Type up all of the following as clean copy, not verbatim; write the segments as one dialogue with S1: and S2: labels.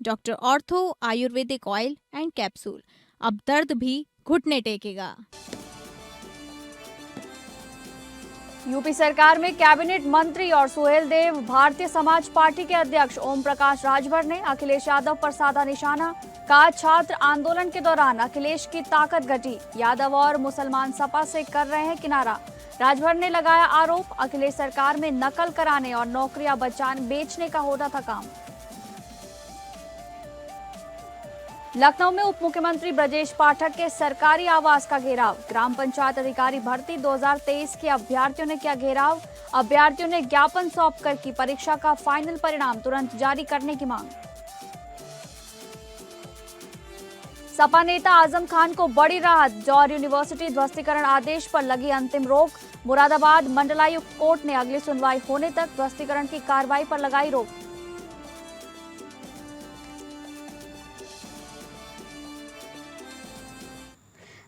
S1: Doctor ortho Ayurvedic oil and capsule. अब दर्द भी घुटने टेकेगा।
S2: यूपी सरकार में कैबिनेट मंत्री और सुहेलदेव। भारतीय समाज पार्टी के अध्यक्ष ओम प्रकाश राजभर ने अखिलेश यादव पर साधा निशाना। कहा, छात्र आंदोलन के दौरान अखिलेश की ताकत घटी। यादव और मुसलमान सपा से कर रहे हैं किनारा। राजभर ने लगाया आरोप, अखिलेश सरकार में नकल कराने और नौकरियां बेचने का होता था काम। लखनऊ में उप मुख्यमंत्री ब्रजेश पाठक के सरकारी आवास का घेराव। ग्राम पंचायत अधिकारी भर्ती 2023 के अभ्यर्थियों ने किया घेराव। अभ्यर्थियों ने ज्ञापन सौंपकर की परीक्षा का फाइनल परिणाम तुरंत जारी करने की मांग। सपा नेता आजम खान को बड़ी राहत। जौहर यूनिवर्सिटी ध्वस्तीकरण आदेश पर लगी अंतिम रोक। मुरादाबाद मंडलायुक्त कोर्ट ने अगली सुनवाई होने तक ध्वस्तीकरण की कार्रवाई पर लगाई रोक।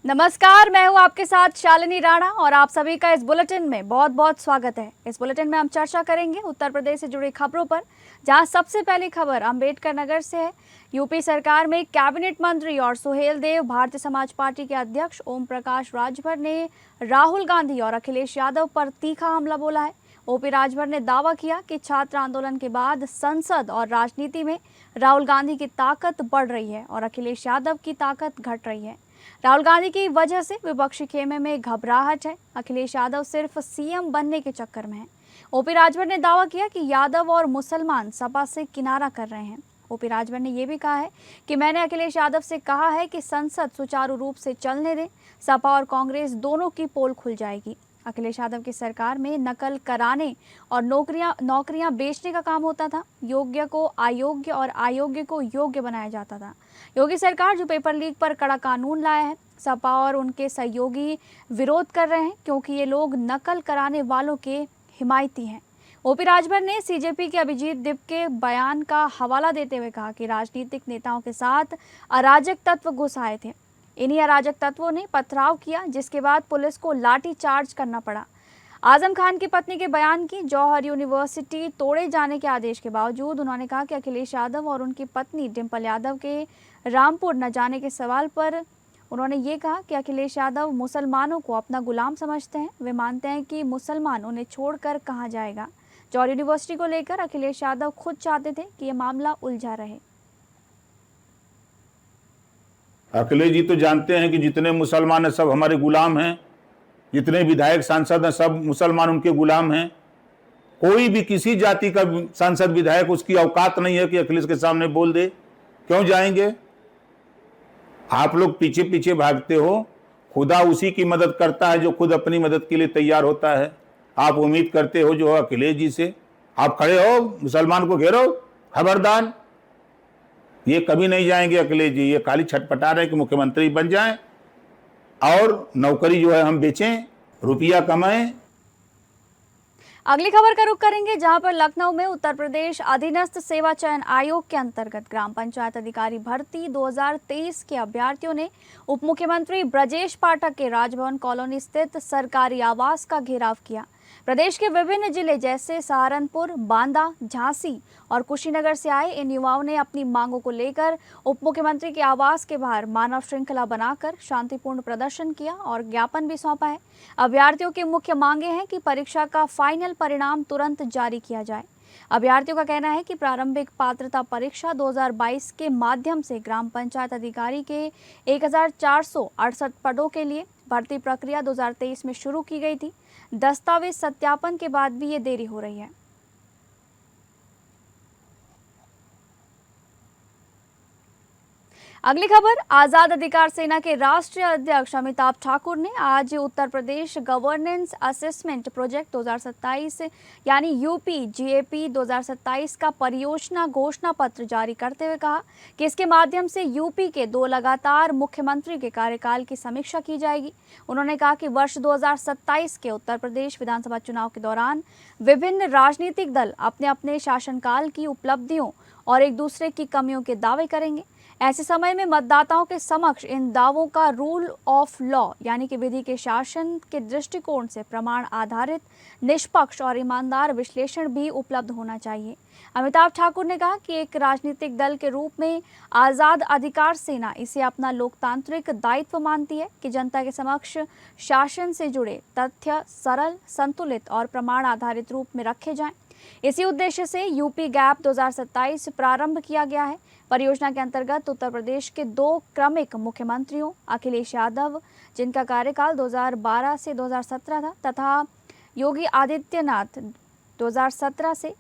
S2: नमस्कार, मैं हूं आपके साथ शालिनी राणा और आप सभी का इस बुलेटिन में बहुत बहुत स्वागत है। इस बुलेटिन में हम चर्चा करेंगे उत्तर प्रदेश से जुड़ी खबरों पर, जहां सबसे पहली खबर अंबेडकर नगर से है। यूपी सरकार में कैबिनेट मंत्री और सुहेलदेव भारतीय समाज पार्टी के अध्यक्ष ओम प्रकाश राजभर ने राहुल गांधी और अखिलेश यादव पर तीखा हमला बोला है। ओपी राजभर ने दावा किया कि छात्र आंदोलन के बाद संसद और राजनीति में राहुल गांधी की ताकत बढ़ रही है और अखिलेश यादव की ताकत घट रही है। राहुल गांधी की वजह से विपक्षी खेमे में घबराहट है। अखिलेश यादव सिर्फ सीएम बनने के चक्कर में है। ओपी राजभर ने दावा किया कि यादव और मुसलमान सपा से किनारा कर रहे हैं। ओपी राजभर ने यह भी कहा है कि मैंने अखिलेश यादव से कहा है कि संसद सुचारू रूप से चलने दें, सपा और कांग्रेस दोनों की पोल खुल जाएगी। अखिलेश यादव की सरकार में नकल कराने और नौकरियां बेचने का काम होता था। योग्य को अयोग्य और अयोग्य को योग्य बनाया जाता था। योगी सरकार जो पेपर लीक पर कड़ा कानून लाया है, सपा और उनके सहयोगी विरोध कर रहे हैं क्योंकि ये लोग नकल कराने वालों के हिमायती हैं। ओपी राजभर ने सीजेपी के अभिजीत दिप के बयान का हवाला देते हुए कहा कि राजनीतिक नेताओं के साथ अराजक तत्व घुस आए थे। इन्हीं अराजक तत्वों ने पथराव किया, जिसके बाद पुलिस को लाठी चार्ज करना पड़ा। आजम खान की पत्नी के बयान की जौहर यूनिवर्सिटी तोड़े जाने के आदेश के बावजूद उन्होंने कहा कि अखिलेश यादव और उनकी पत्नी डिंपल यादव के रामपुर न जाने के सवाल पर उन्होंने ये कहा कि अखिलेश यादव मुसलमानों को अपना गुलाम समझते हैं। वे मानते हैं कि मुसलमान उन्हें छोड़कर कहाँ जाएगा। जौहर यूनिवर्सिटी को लेकर अखिलेश यादव खुद चाहते थे कि ये मामला उलझा रहे।
S3: अखिलेश जी तो जानते हैं कि जितने मुसलमान हैं सब हमारे गुलाम हैं, जितने विधायक सांसद हैं सब मुसलमान उनके गुलाम हैं। कोई भी किसी जाति का सांसद विधायक उसकी औकात नहीं है कि अखिलेश के सामने बोल दे। क्यों जाएंगे? आप लोग पीछे पीछे भागते हो। खुदा उसी की मदद करता है जो खुद अपनी मदद के लिए तैयार होता है। आप उम्मीद करते हो जो अखिलेश जी से आप खड़े हो, मुसलमान को घेरो, खबरदार। ये कभी नहीं जाएंगे अखिलेश जी। ये खाली छटपटा रहे कि मुख्यमंत्री बन जाएं और नौकरी जो है हम बेचें, रुपया कमाएं।
S2: अगली खबर का रुख करेंगे, जहां पर लखनऊ में उत्तर प्रदेश अधीनस्थ सेवा चयन आयोग के अंतर्गत ग्राम पंचायत अधिकारी भर्ती 2023 के अभ्यर्थियों ने उप मुख्यमंत्री ब्रजेश पाठक के राजभवन कॉलोनी स्थित सरकारी आवास का घेराव किया। प्रदेश के विभिन्न जिले जैसे सहारनपुर, बांदा, झांसी और कुशीनगर से आए इन युवाओं ने अपनी मांगों को लेकर उप मुख्यमंत्री के आवास के बाहर मानव श्रृंखला बनाकर शांतिपूर्ण प्रदर्शन किया और ज्ञापन भी सौंपा है। अभ्यर्थियों की मुख्य मांगे हैं कि परीक्षा का फाइनल परिणाम तुरंत जारी किया जाए। अभ्यर्थियों का कहना है कि प्रारंभिक पात्रता परीक्षा 2022 के माध्यम से ग्राम पंचायत अधिकारी के 1468 पदों के लिए भर्ती प्रक्रिया 2023 में शुरू की गई थी। दस्तावेज सत्यापन के बाद भी ये देरी हो रही है। अगली खबर, आजाद अधिकार सेना के राष्ट्रीय अध्यक्ष अमिताभ ठाकुर ने आज Uttar Pradesh governance assessment project 2027 यानी यूपी जीएपी 2027 का परियोजना घोषणा पत्र जारी करते हुए कहा कि इसके माध्यम से यूपी के 2 लगातार मुख्यमंत्री के कार्यकाल की समीक्षा की जाएगी। उन्होंने कहा कि वर्ष 2027 के उत्तर प्रदेश विधानसभा चुनाव के दौरान विभिन्न राजनीतिक दल अपने अपने शासनकाल की उपलब्धियों और एक दूसरे की कमियों के दावे करेंगे। ऐसे समय में मतदाताओं के समक्ष इन दावों का रूल ऑफ लॉ यानी कि विधि के शासन के दृष्टिकोण से प्रमाण आधारित, निष्पक्ष और ईमानदार विश्लेषण भी उपलब्ध होना चाहिए। अमिताभ ठाकुर ने कहा कि एक राजनीतिक दल के रूप में आज़ाद अधिकार सेना इसे अपना लोकतांत्रिक दायित्व मानती है कि जनता के समक्ष शासन से जुड़े तथ्य सरल, संतुलित और प्रमाण आधारित रूप में रखे जाएं। इसी उद्देश्य से यूपी गैप 2027 प्रारंभ किया गया है। परियोजना के अंतर्गत उत्तर प्रदेश के 2 क्रमिक मुख्यमंत्रियों अखिलेश यादव, जिनका कार्यकाल 2012 से 2017 था, तथा योगी आदित्यनाथ 2017 से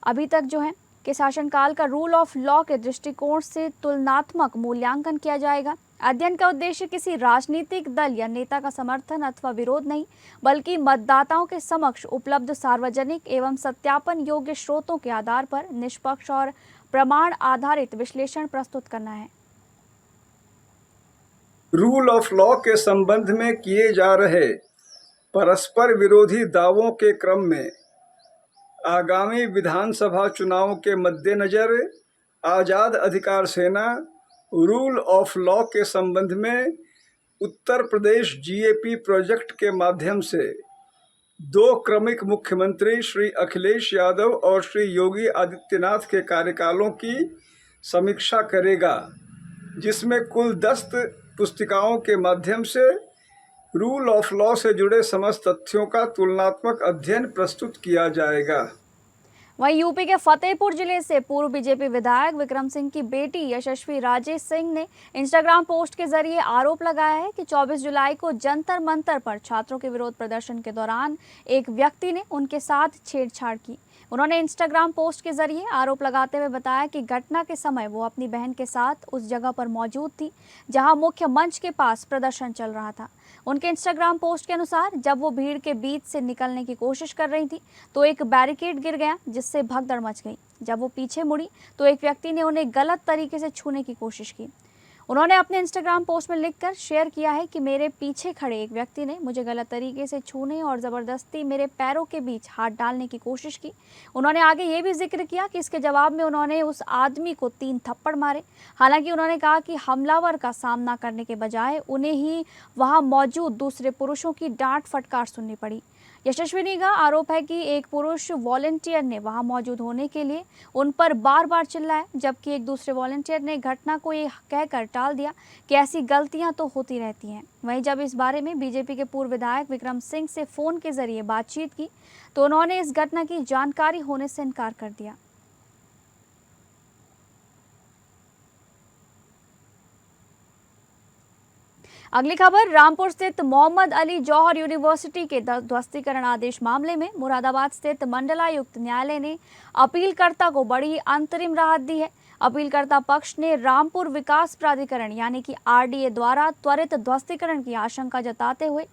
S2: अभी तक जो है के शासनकाल का रूल ऑफ लॉ के दृष्टिकोण से तुलनात्मक मूल्यांकन किया जाएगा। अध्ययन का उद्देश्य किसी राजनीतिक दल या नेता का समर्थन अथवा विरोध नहीं, बल्कि मतदाताओं के समक्ष उपलब्ध सार्वजनिक एवं सत्यापन योग्य स्रोतों के आधार पर निष्पक्ष और प्रमाण आधारित विश्लेषण प्रस्तुत करना है।
S4: रूल ऑफ लॉ के संबंध में किए जा रहे परस्पर विरोधी दावों के क्रम में आगामी विधानसभा चुनावों के मद्देनजर आज़ाद अधिकार सेना रूल ऑफ लॉ के संबंध में उत्तर प्रदेश जीएपी प्रोजेक्ट के माध्यम से 2 क्रमिक मुख्यमंत्री श्री अखिलेश यादव और श्री योगी आदित्यनाथ के कार्यकालों की समीक्षा करेगा, जिसमें कुल 10 पुस्तिकाओं के माध्यम से रूल ऑफ लॉ से जुड़े समस्त तथ्यों का तुलनात्मक अध्ययन प्रस्तुत किया जाएगा।
S2: वहीं यूपी के फतेहपुर जिले से पूर्व बीजेपी विधायक विक्रम सिंह की बेटी यशस्वी राजे सिंह ने इंस्टाग्राम पोस्ट के जरिए आरोप लगाया है कि 24 जुलाई को जंतर मंतर पर छात्रों के विरोध प्रदर्शन के दौरान एक व्यक्ति ने उनके साथ छेड़छाड़ की। उन्होंने इंस्टाग्राम पोस्ट के जरिए आरोप लगाते हुए बताया कि घटना के समय वो अपनी बहन के साथ उस जगह पर मौजूद थी जहां मुख्य मंच के पास प्रदर्शन चल रहा था। उनके इंस्टाग्राम पोस्ट के अनुसार जब वो भीड़ के बीच से निकलने की कोशिश कर रही थी तो एक बैरिकेड गिर गया, जिससे भगदड़ मच गई। जब वो पीछे मुड़ी तो एक व्यक्ति ने उन्हें गलत तरीके से छूने की कोशिश की। उन्होंने अपने इंस्टाग्राम पोस्ट में लिखकर शेयर किया है कि मेरे पीछे खड़े एक व्यक्ति ने मुझे गलत तरीके से छूने और ज़बरदस्ती मेरे पैरों के बीच हाथ डालने की कोशिश की। उन्होंने आगे ये भी जिक्र किया कि इसके जवाब में उन्होंने उस आदमी को 3 थप्पड़ मारे। हालांकि उन्होंने कहा कि हमलावर का सामना करने के बजाय उन्हें ही वहां मौजूद दूसरे पुरुषों की डांट फटकार सुननी पड़ी। यशस्विनी का आरोप है कि एक पुरुष वॉलंटियर ने वहां मौजूद होने के लिए उन पर बार बार चिल्लाया, जबकि एक दूसरे वॉलंटियर ने घटना को ये कहकर टाल दिया कि ऐसी गलतियां तो होती रहती हैं। वहीं जब इस बारे में बीजेपी के पूर्व विधायक विक्रम सिंह से फोन के जरिए बातचीत की तो उन्होंने इस घटना की जानकारी होने से इनकार कर दिया। अगली खबर, रामपुर स्थित मोहम्मद अली जौहर यूनिवर्सिटी के ध्वस्तीकरण आदेश मामले में मुरादाबाद स्थित मंडलायुक्त न्यायालय ने अपीलकर्ता को बड़ी अंतरिम राहत दी है। अपीलकर्ता पक्ष ने रामपुर विकास प्राधिकरण यानी कि आरडीए द्वारा त्वरित ध्वस्तीकरण की आशंका जताते हुए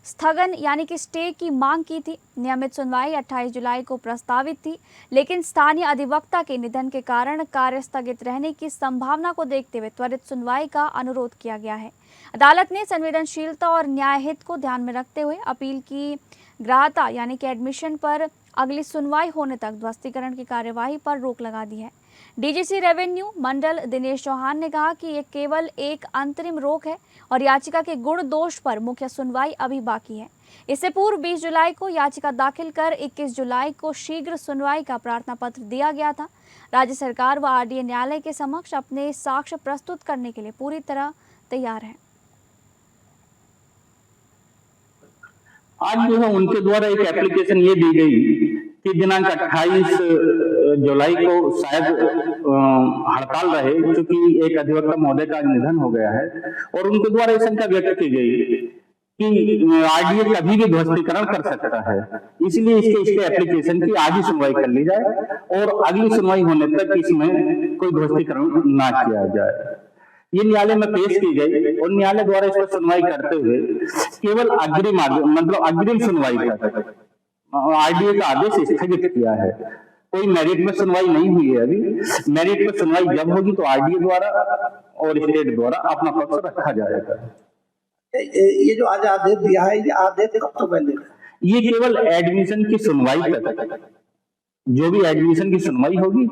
S2: स्थगन यानी कि स्टे की मांग की थी। नियमित सुनवाई 28 जुलाई को प्रस्तावित थी, लेकिन स्थानीय अधिवक्ता के निधन के कारण कार्य स्थगित रहने की संभावना को देखते हुए त्वरित सुनवाई का अनुरोध किया गया है। अदालत ने संवेदनशीलता और न्याय हित को ध्यान में रखते हुए अपील की ग्राह्यता यानी कि एडमिशन पर अगली सुनवाई होने तक ध्वस्तीकरण की कार्यवाही पर रोक लगा दी है। डीजीसी रेवेन्यू मंडल दिनेश चौहान ने कहा कि ये केवल एक अंतरिम रोक है और याचिका के गुण दोष पर मुख्य सुनवाई अभी बाकी है। इससे पूर्व 20 जुलाई को याचिका दाखिल कर 21 जुलाई को शीघ्र सुनवाई का प्रार्थना पत्र दिया गया था। राज्य सरकार व आरडीए न्यायालय के समक्ष अपने साक्ष्य प्रस्तुत करने के लिए पूरी तरह तैयार है।
S5: आज जो है उनके द्वारा एक एप्लीकेशन ये दी गई कि दिनांक 28 जुलाई को शायद हड़ताल रहे, क्योंकि एक अधिवक्ता महोदय का निधन हो गया है, और उनके द्वारा ये शंका व्यक्त की गई कि आरडीए कभी भी ध्वस्तीकरण कर सकता है, इसलिए इसके एप्लीकेशन की आज ही सुनवाई कर ली जाए और अगली सुनवाई होने तक इसमें कोई ध्वस्तीकरण ना किया जाए। ये न्यायालय में पेश की गई और न्यायालय द्वारा इस पर सुनवाई करते हुए केवल अग्रिम सुनवाई तक आरडीए का आदेश स्थगित किया है। कोई मेरिट में सुनवाई नहीं हुई है अभी। मेरिट में सुनवाई जब होगी तो आरडीए द्वारा और स्टेट द्वारा अपना पक्ष रखा जाएगा।
S6: ये जो आज आदेश दिया है, ये आदेश कब तक वैलिड है?
S5: ये केवल एडमिशन की सुनवाई तक, जो भी एडमिशन की सुनवाई होगी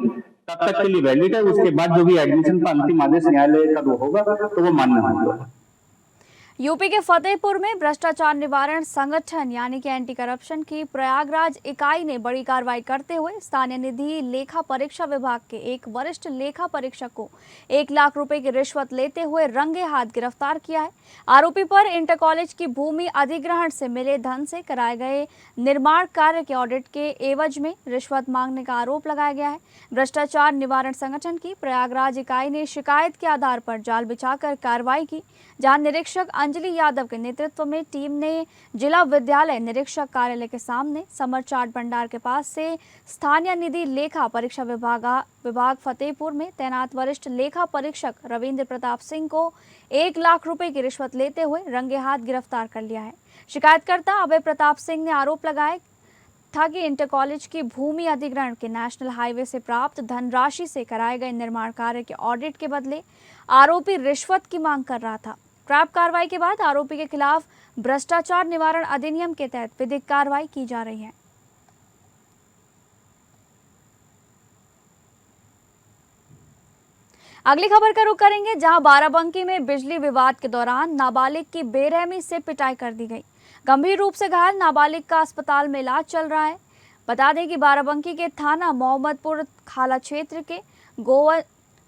S5: तब तक के लिए वैलिड है। उसके बाद जो भी एडमिशन का अंतिम आदेश न्यायालय का वो होगा तो वो मान्य होगा।
S2: यूपी के फतेहपुर में भ्रष्टाचार निवारण संगठन यानी कि एंटी करप्शन की प्रयागराज इकाई ने बड़ी कार्रवाई करते हुए स्थानीय निधि लेखा परीक्षा विभाग के एक वरिष्ठ लेखा परीक्षक को 1 लाख रुपए की रिश्वत लेते हुए रंगे हाथ गिरफ्तार किया है। आरोपी पर इंटर कॉलेज की भूमि अधिग्रहण से मिले धन से कराए गए निर्माण कार्य के ऑडिट के एवज में रिश्वत मांगने का आरोप लगाया गया है। भ्रष्टाचार निवारण संगठन की प्रयागराज इकाई ने शिकायत के आधार पर जाल बिछाकर कार्रवाई की, जहां निरीक्षक अंजलि यादव के नेतृत्व में टीम ने जिला विद्यालय निरीक्षक कार्यालय के सामने समर चाट भंडार के पास से स्थानीय निधि लेखा परीक्षा विभाग फतेहपुर में तैनात वरिष्ठ लेखा परीक्षक रविंद्र प्रताप सिंह को 1 लाख रुपए की रिश्वत लेते हुए रंगे हाथ गिरफ्तार कर लिया है। शिकायतकर्ता अभय प्रताप सिंह ने आरोप लगाया था कि इंटर कॉलेज की भूमि अधिग्रहण के नेशनल हाईवे से प्राप्त धनराशि से कराए गए निर्माण कार्य के ऑडिट के बदले आरोपी रिश्वत की मांग कर रहा था। ट्रैप कार्रवाई के बाद आरोपी के खिलाफ भ्रष्टाचार निवारण अधिनियम के तहत विधिक कार्रवाई की जा रही है। अगली खबर का रुख करेंगे, जहां बाराबंकी में बिजली विवाद के दौरान नाबालिग की बेरहमी से पिटाई कर दी गई। गंभीर रूप से घायल नाबालिग का अस्पताल में इलाज चल रहा है। बता दें कि बाराबंकी के थाना मोहम्मदपुर खाला क्षेत्र के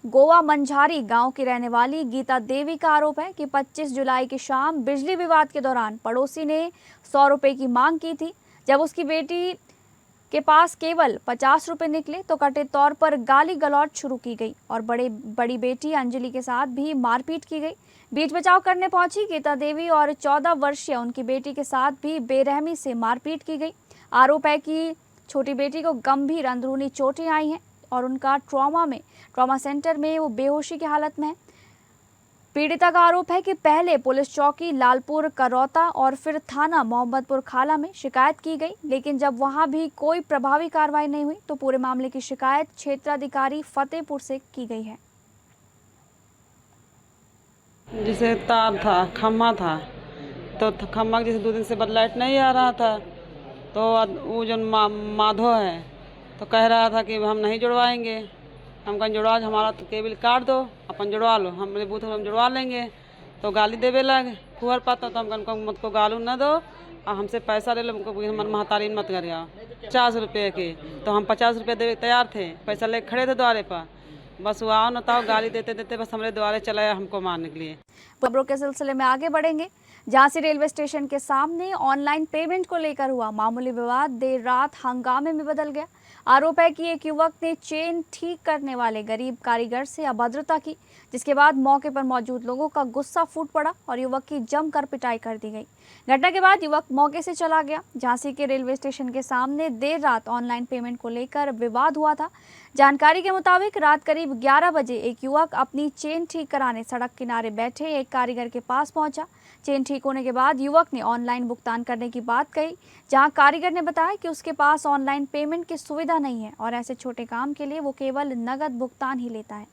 S2: गोवा मंझारी गांव की रहने वाली गीता देवी का आरोप है कि 25 जुलाई की शाम बिजली विवाद के दौरान पड़ोसी ने 100 रुपए की मांग की थी। जब उसकी बेटी के पास केवल 50 रुपए निकले तो कथित तौर पर गाली गलौज शुरू की गई और बड़ी बेटी अंजलि के साथ भी मारपीट की गई। बीच बचाव करने पहुंची गीता देवी और 14 वर्षीय उनकी बेटी के साथ भी बेरहमी से मारपीट की गई। आरोप है कि छोटी बेटी को गंभीर अंदरूनी चोटें आई हैं और उनका ट्रॉमा सेंटर में वो बेहोशी की हालत में है। पीड़िता का आरोप है कि पहले पुलिस चौकी लालपुर करौता और फिर थाना मोहम्मदपुर खाला में शिकायत की गई, लेकिन जब वहां भी कोई प्रभावी कार्रवाई नहीं हुई तो पूरे मामले की शिकायत क्षेत्राधिकारी फतेहपुर से की गई है।
S7: जैसे तार था, खम्मा था, तो खम्मा जैसे 2 दिन से बाद लाइट नहीं आ रहा था, तो वो जो माधो है तो कह रहा था कि हम नहीं जुड़वाएंगे। हम कहीं जुड़वा, हमारा तो केबल काट दो, अपन जुड़वा लो, हमारे बूथ हम जुड़वा लेंगे। तो गाली देवे लगे फुहर पाता, तो हम कहीं मत को गालू न दो और हमसे पैसा ले लो, हमको मन महतारीन मत कर 50 रुपये के। तो हम 50 रुपये देवे तैयार थे, पैसा ले खड़े थे द्वारे पर, बस वो आओ न ताओ गाली देते देते बस हमारे द्वारे चलाया हमको मारने के लिए।
S2: खबरों के सिलसिले में आगे बढ़ेंगे। झांसी रेलवे स्टेशन के सामने ऑनलाइन पेमेंट को लेकर हुआ मामूली विवाद देर रात हंगामे में बदल गया। आरोप है कि एक युवक ने चेन ठीक करने वाले गरीब कारीगर से अभद्रता की, जिसके बाद मौके पर मौजूद लोगों का गुस्सा फूट पड़ा और युवक की जमकर पिटाई कर दी गई। घटना के बाद युवक मौके से चला गया। झांसी के रेलवे स्टेशन के सामने देर रात ऑनलाइन पेमेंट को लेकर विवाद हुआ था। जानकारी के मुताबिक रात करीब 11 बजे एक युवक अपनी चेन ठीक कराने सड़क किनारे बैठे एक कारीगर के पास पहुंचा। चेन ठीक होने के बाद युवक ने ऑनलाइन भुगतान करने की बात कही, जहां कारीगर ने बताया कि उसके पास ऑनलाइन पेमेंट की सुविधा नहीं है और ऐसे छोटे काम के लिए वो केवल नगद भुगतान ही लेता है।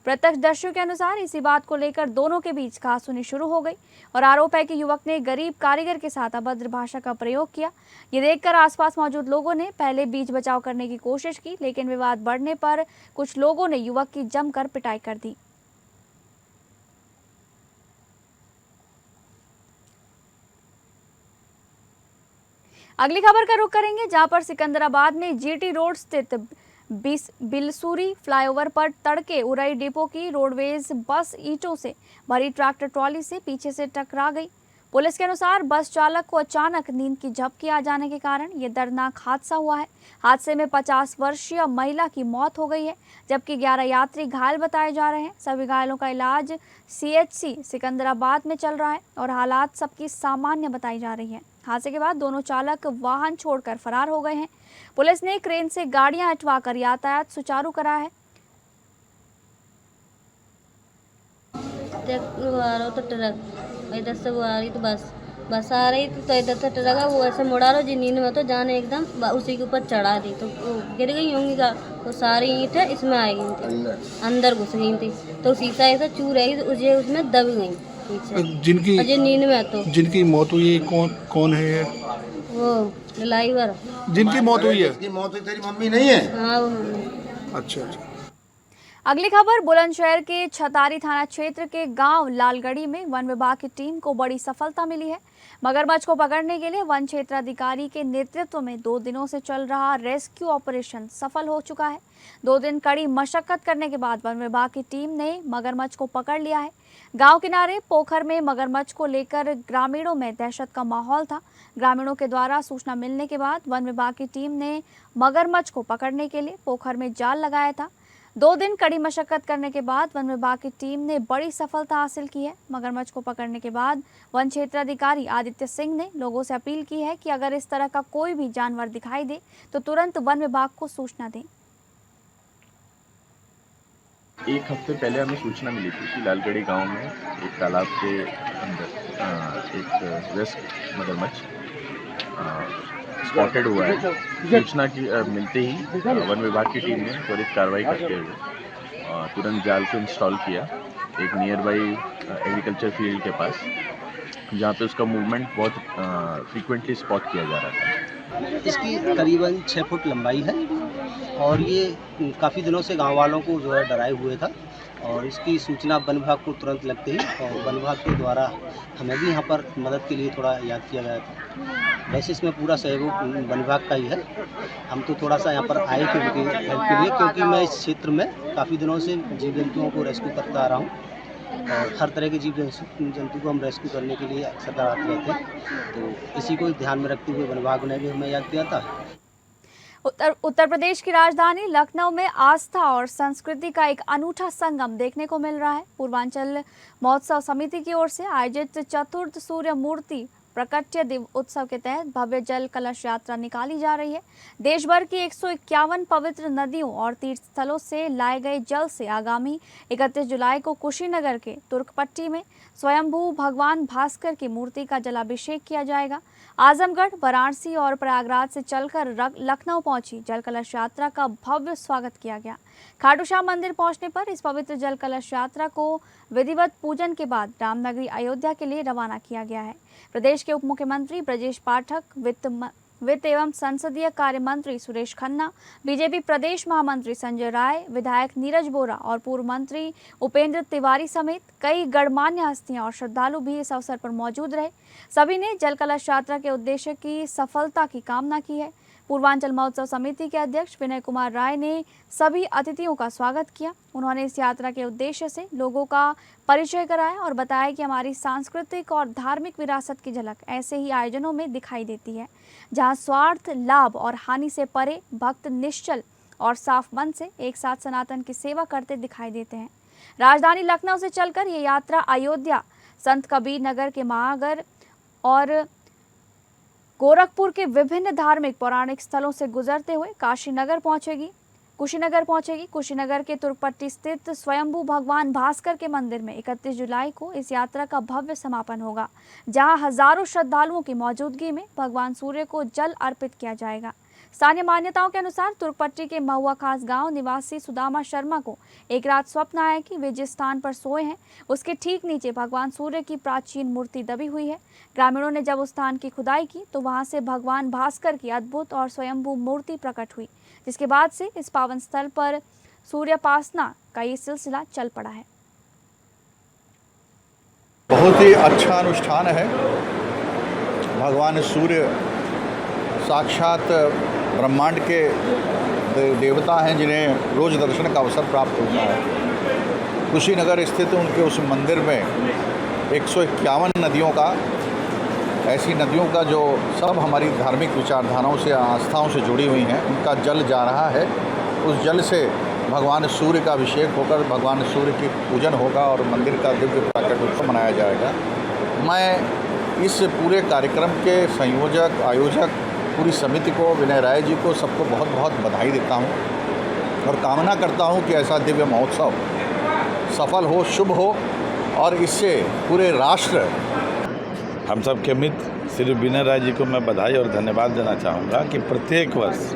S2: प्रत्यक्षदर्शियों के अनुसार इसी बात को लेकर दोनों के बीच कहासुनी शुरू हो गई और आरोप है कि युवक ने गरीब कारीगर के साथ अभद्र भाषा का प्रयोग किया। ये देखकर आसपास मौजूद लोगों ने पहले बीच बचाव करने की कोशिश की, लेकिन विवाद बढ़ने पर कुछ लोगों ने युवक की जमकर पिटाई कर दी। अगली खबर का रुख करेंगे, जहां पर सिकंदराबाद में जीटी रोड स्थित बिलसूरी फ्लाईओवर पर तड़के उरई डिपो की रोडवेज बस ईंटों से भरी ट्रैक्टर ट्रॉली से पीछे से टकरा गई। पुलिस के अनुसार बस चालक को अचानक नींद की झपकी आ जाने के कारण यह दर्दनाक हादसा हुआ है। हादसे में 50 वर्षीय महिला की मौत हो गई है, जबकि 11 यात्री घायल बताए जा रहे हैं। सभी घायलों का इलाज CHC सिकंदराबाद में चल रहा है और हालात सबकी सामान्य बताई जा रही है। हादसे के बाद दोनों चालक वाहन छोड़कर फरार हो गए हैं। पुलिस ने क्रेन से गाड़ियां हटवाकर यातायात सुचारू कराया है।
S8: तो ट्रक इधर से वो आ रही तो बस आ रही थी, तो इधर से ट्रक वो ऐसे मुड़ा लो जी नींद में, तो जाने एकदम उसी के ऊपर चढ़ा दी, तो वो गिर गई होंगी का, तो सारी ईंटें इसमें आ गई थी, अंदर घुस गई थी, तो शीशा ऐसा चू रही तो उसमें दब गई पीछे। जिनकी नींद में तो
S9: जिनकी मौत हुई है कौन है?
S8: वो ड्राइवर
S9: जिनकी मौत हुई है।
S6: इसकी मौत हुई तेरी मम्मी नहीं है?
S8: हाँ वो मम्मी।
S9: अच्छा।
S2: अगली खबर बुलंदशहर के छतारी थाना क्षेत्र के गांव लालगढ़ी में वन विभाग की टीम को बड़ी सफलता मिली है। मगरमच्छ को पकड़ने के लिए वन क्षेत्राधिकारी के नेतृत्व में 2 दिनों से चल रहा रेस्क्यू ऑपरेशन सफल हो चुका है। 2 दिन कड़ी मशक्कत करने के बाद वन विभाग की टीम ने मगरमच्छ को पकड़ लिया है। गांव किनारे पोखर में मगरमच्छ को लेकर ग्रामीणों में दहशत का माहौल था। ग्रामीणों के द्वारा सूचना मिलने के बाद वन विभाग की टीम ने मगरमच्छ को पकड़ने के लिए पोखर में जाल लगाया था। 2 दिन कड़ी मशक्कत करने के बाद वन विभाग की टीम ने बड़ी सफलता हासिल की है। मगरमच्छ को पकड़ने के बाद वन क्षेत्राधिकारी आदित्य सिंह ने लोगों से अपील की है कि अगर इस तरह का कोई भी जानवर दिखाई दे तो तुरंत वन विभाग को सूचना दें।
S10: 1 हफ्ते पहले हमें सूचना मिली थी कि लालगढ़ी गांव में एक तालाब के अंदर एक रेस्क मगरमच्छ स्पॉटेड हुआ है। सूचना की मिलते ही वन विभाग की टीम ने त्वरित कार्रवाई करते हुए तुरंत जाल को इंस्टॉल किया एक नियर बाई एग्रीकल्चर फील्ड के पास, जहाँ पे उसका मूवमेंट बहुत फ्रीक्वेंटली स्पॉट किया जा रहा था।
S6: इसकी करीबन 6 फुट लंबाई है और ये काफ़ी दिनों से गांव वालों को जो है डराए हुए था और इसकी सूचना वन विभाग को तुरंत लगते ही और वन विभाग के द्वारा हमें भी यहाँ पर मदद के लिए थोड़ा याद किया गया था। वैसे इसमें पूरा सहयोग वन विभाग का ही है। हम तो थोड़ा सा यहाँ पर आए थे उनकी हेल्प के लिए, क्योंकि मैं इस क्षेत्र में काफ़ी दिनों से जीव जंतुओं को रेस्क्यू करता आ रहा हूँ और हर तरह के जीव जंतु को हम रेस्क्यू करने के लिए अक्सर आते रहते हैं। तो इसी को ध्यान में रखते हुए वन विभाग ने भी हमें याद किया था।
S2: उत्तर प्रदेश की राजधानी लखनऊ में आस्था और संस्कृति का एक अनूठा संगम देखने को मिल रहा है। पूर्वांचल महोत्सव समिति की ओर से आयोजित चतुर्थ सूर्य मूर्ति प्रकट्य दिव उत्सव के तहत भव्य जल कलश यात्रा निकाली जा रही है। देश भर की 151 पवित्र नदियों और तीर्थ स्थलों से लाए गए जल से आगामी 31 जुलाई को कुशीनगर के तुर्कपट्टी में स्वयंभू भगवान भास्कर की मूर्ति का जलाभिषेक किया जाएगा। आजमगढ़, वाराणसी और प्रयागराज से चलकर लखनऊ पहुंची जल कलश यात्रा का भव्य स्वागत किया गया। खाटू श्याम मंदिर पहुंचने पर इस पवित्र जल कलश यात्रा को विधिवत पूजन के बाद रामनगरी अयोध्या के लिए रवाना किया गया है। प्रदेश के उप मुख्यमंत्री ब्रजेश पाठक, वित्त एवं संसदीय कार्य मंत्री सुरेश खन्ना, बीजेपी प्रदेश महामंत्री संजय राय, विधायक नीरज बोरा और पूर्व मंत्री उपेंद्र तिवारी समेत कई गणमान्य हस्तियां और श्रद्धालु भी इस अवसर पर मौजूद रहे। सभी ने जल कलश यात्रा के उद्देश्य की सफलता की कामना की है। पूर्वांचल महोत्सव समिति के अध्यक्ष विनय कुमार राय ने सभी अतिथियों का स्वागत किया। उन्होंने इस यात्रा के उद्देश्य से लोगों का परिचय कराया और बताया कि हमारी सांस्कृतिक और धार्मिक विरासत की झलक ऐसे ही आयोजनों में दिखाई देती है, जहां स्वार्थ, लाभ और हानि से परे भक्त निश्चल और साफ मन से एक साथ सनातन की सेवा करते दिखाई देते हैं। राजधानी लखनऊ से चलकर ये यात्रा अयोध्या, संत कबीर नगर के महागर और गोरखपुर के विभिन्न धार्मिक पौराणिक स्थलों से गुजरते हुए कुशीनगर पहुंचेगी। कुशीनगर के तुर्कपट्टी स्थित स्वयंभू भगवान भास्कर के मंदिर में 31 जुलाई को इस यात्रा का भव्य समापन होगा, जहां हजारों श्रद्धालुओं की मौजूदगी में भगवान सूर्य को जल अर्पित किया जाएगा। स्थानीय मान्यताओं के अनुसार तुर्कपट्टी के महुआ खास गांव निवासी सुदामा शर्मा को एक रात स्वप्न आया कि वे जिस स्थान पर सोए हैं उसके ठीक नीचे भगवान सूर्य की प्राचीन मूर्ति दबी हुई है। ग्रामीणों ने जब उस स्थान की खुदाई की तो वहां से भगवान भास्कर की अद्भुत और स्वयंभू मूर्ति प्रकट हुई, जिसके बाद से इस पावन स्थल पर सूर्योपासना का ये सिलसिला चल पड़ा है।
S9: बहुत ही अच्छा अनुष्ठान है। भगवान सूर्य साक्षात ब्रह्मांड के देवता हैं, जिन्हें रोज दर्शन का अवसर प्राप्त होता है। कुशीनगर स्थित उनके उस मंदिर में 151 नदियों का, ऐसी नदियों का जो सब हमारी धार्मिक विचारधाराओं से, आस्थाओं से जुड़ी हुई हैं, उनका जल जा रहा है। उस जल से भगवान सूर्य का अभिषेक होकर भगवान सूर्य की पूजन होगा और मंदिर का दिव्य प्राकट उत्सव मनाया जाएगा। मैं इस पूरे कार्यक्रम के संयोजक, आयोजक, पूरी समिति को, विनय राय जी को, सबको बहुत बहुत बधाई देता हूँ और कामना करता हूँ कि ऐसा दिव्य महोत्सव सफल हो, शुभ हो और इससे पूरे राष्ट्र,
S11: हम सब के मित्र श्री विनय राय जी को मैं बधाई और धन्यवाद देना चाहूँगा कि प्रत्येक वर्ष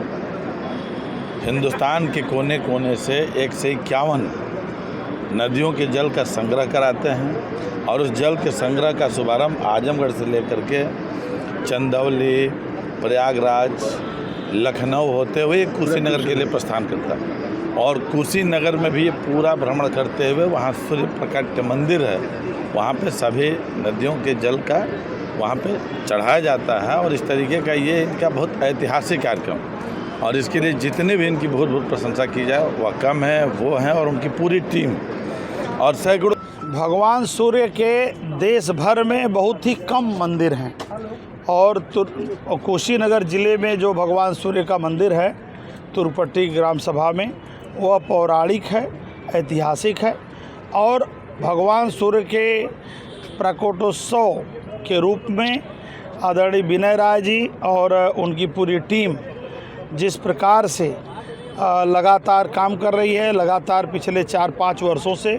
S11: हिंदुस्तान के कोने कोने से 151 नदियों के जल का संग्रह कराते हैं और उस जल के संग्रह का शुभारंभ आजमगढ़ से लेकर के चंदौली, प्रयागराज, लखनऊ होते हुए कुशीनगर के लिए प्रस्थान करता है। और कुशीनगर में भी ये पूरा भ्रमण करते हुए वहाँ सूर्य प्रकाट्य मंदिर है, वहाँ पे सभी नदियों के जल का वहाँ पे चढ़ाया जाता है। और इस तरीके का ये इनका बहुत ऐतिहासिक कार्यक्रम, और इसके लिए जितने भी इनकी बहुत बहुत प्रशंसा की जाए वह कम है, वो हैं और उनकी पूरी टीम और सैकड़ों।
S12: भगवान सूर्य के देश भर में बहुत ही कम मंदिर हैं और कुशीनगर ज़िले में जो भगवान सूर्य का मंदिर है तुरपट्टी ग्राम सभा में, वह पौराणिक है, ऐतिहासिक है और भगवान सूर्य के प्रकटोत्सव के रूप में आदरणीय विनय राय जी और उनकी पूरी टीम जिस प्रकार से लगातार काम कर रही है, लगातार पिछले 4-5 वर्षों से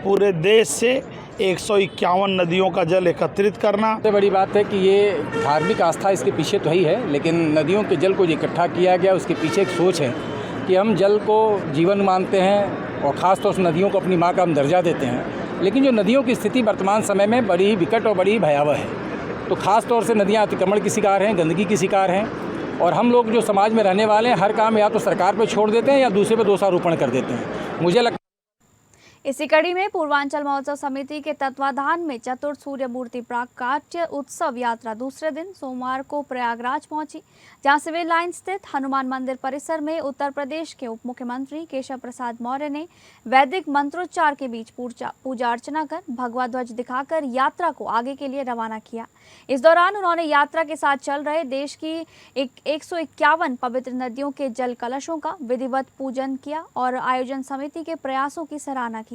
S12: पूरे देश से 151 नदियों का जल एकत्रित करना।
S13: सबसे बड़ी बात है कि ये धार्मिक आस्था इसके पीछे तो ही है, लेकिन नदियों के जल को इकट्ठा किया गया, उसके पीछे एक सोच है कि हम जल को जीवन मानते हैं और ख़ास तौर से नदियों को अपनी माँ का हम दर्जा देते हैं। लेकिन जो नदियों की स्थिति वर्तमान समय में बड़ी ही विकट और बड़ी ही भयावह है। तो ख़ास तौर से नदियाँ अतिक्रमण की शिकार हैं, गंदगी की शिकार हैं और हम लोग जो समाज में रहने वाले हैं हर काम या तो सरकार पर छोड़ देते हैं या दूसरे पर दोषारोपण कर देते हैं। मुझे लगता
S2: इसी कड़ी में पूर्वांचल महोत्सव समिति के तत्वाधान में चतुर्थ सूर्य मूर्ति प्राकट्य उत्सव यात्रा दूसरे दिन सोमवार को प्रयागराज पहुंची, जहां सिविल लाइन स्थित हनुमान मंदिर परिसर में उत्तर प्रदेश के उप मुख्यमंत्री केशव प्रसाद मौर्य ने वैदिक मंत्रोच्चार के बीच पूजा अर्चना कर भगवा ध्वज दिखाकर यात्रा को आगे के लिए रवाना किया। इस दौरान उन्होंने यात्रा के साथ चल रहे देश की 151 पवित्र नदियों के जल कलशों का विधिवत पूजन किया और आयोजन समिति के प्रयासों की सराहना की।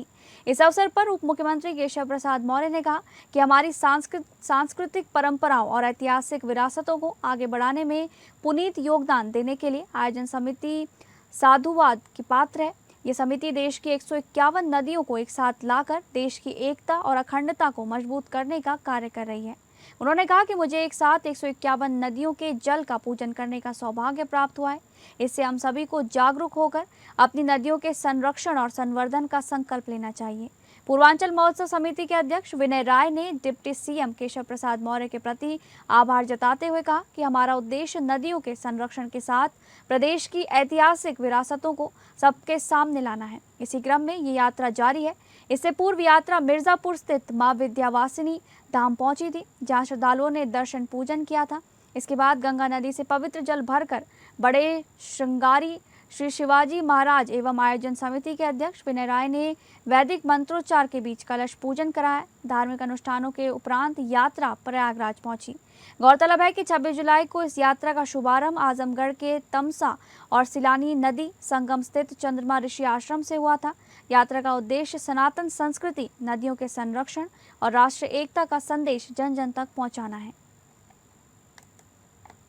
S2: इस अवसर पर उप मुख्यमंत्री केशव प्रसाद मौर्य ने कहा कि हमारी सांस्कृतिक परंपराओं और ऐतिहासिक विरासतों को आगे बढ़ाने में पुनीत योगदान देने के लिए आयोजन समिति साधुवाद की पात्र है। ये समिति देश की 151 नदियों को एक साथ लाकर देश की एकता और अखंडता को मजबूत करने का कार्य कर रही है। उन्होंने कहा कि मुझे एक साथ 151 नदियों के जल का पूजन करने का सौभाग्य प्राप्त हुआ है। इससे हम सभी को जागरूक होकर अपनी नदियों के संरक्षण और संवर्धन का संकल्प लेना चाहिए। पूर्वांचल महोत्सव समिति के अध्यक्ष विनय राय ने डिप्टी सीएम केशव प्रसाद मौर्य के प्रति आभार जताते हुए कहा कि हमारा उद्देश्य नदियों के संरक्षण के साथ प्रदेश की ऐतिहासिक विरासतों को सबके सामने लाना है। इसी क्रम में ये यात्रा जारी है। इससे पूर्व यात्रा मिर्जापुर स्थित मां विंध्यवासिनी धाम पहुंची थी, जहां श्रद्धालुओं ने दर्शन पूजन किया था। इसके बाद गंगा नदी से पवित्र जल भरकर बड़े श्रृंगारी श्री शिवाजी महाराज एवं आयोजन समिति के अध्यक्ष विनय राय ने वैदिक मंत्रोच्चार के बीच कलश पूजन कराया। धार्मिक अनुष्ठानों के उपरांत यात्रा प्रयागराज पहुंची। गौरतलब है कि 26 जुलाई को इस यात्रा का शुभारंभ आजमगढ़ के तमसा और सिलानी नदी संगम स्थित चंद्रमा ऋषि आश्रम से हुआ था। यात्रा का उद्देश्य सनातन संस्कृति, नदियों के संरक्षण और राष्ट्रीय एकता का संदेश जन जन तक पहुंचाना है।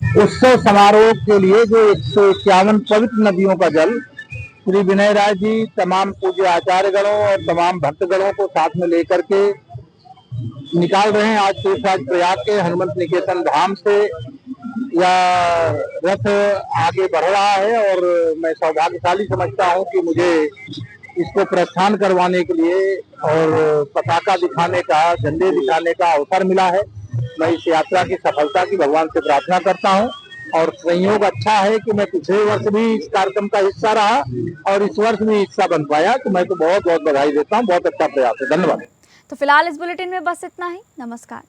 S14: उत्सव समारोह के लिए जो 151 पवित्र नदियों का जल श्री विनय राय जी तमाम पूज्य आचार्यगणों और तमाम भक्तगणों को साथ में लेकर के निकाल रहे हैं। आज शेषराज प्रयाग के हनुमंत निकेतन धाम से यह रथ आगे बढ़ रहा है और मैं सौभाग्यशाली समझता हूं कि मुझे इसको प्रस्थान करवाने के लिए और पताका दिखाने का, झंडे दिखाने का अवसर मिला है। मैं इस यात्रा की सफलता की भगवान से प्रार्थना करता हूं और संयोग अच्छा है कि मैं पिछले वर्ष भी इस कार्यक्रम का हिस्सा रहा और इस वर्ष भी हिस्सा बन पाया, तो मैं तो बहुत बहुत बधाई देता हूं। बहुत अच्छा प्रयास है, धन्यवाद।
S2: तो फिलहाल इस बुलेटिन में बस इतना ही। नमस्कार।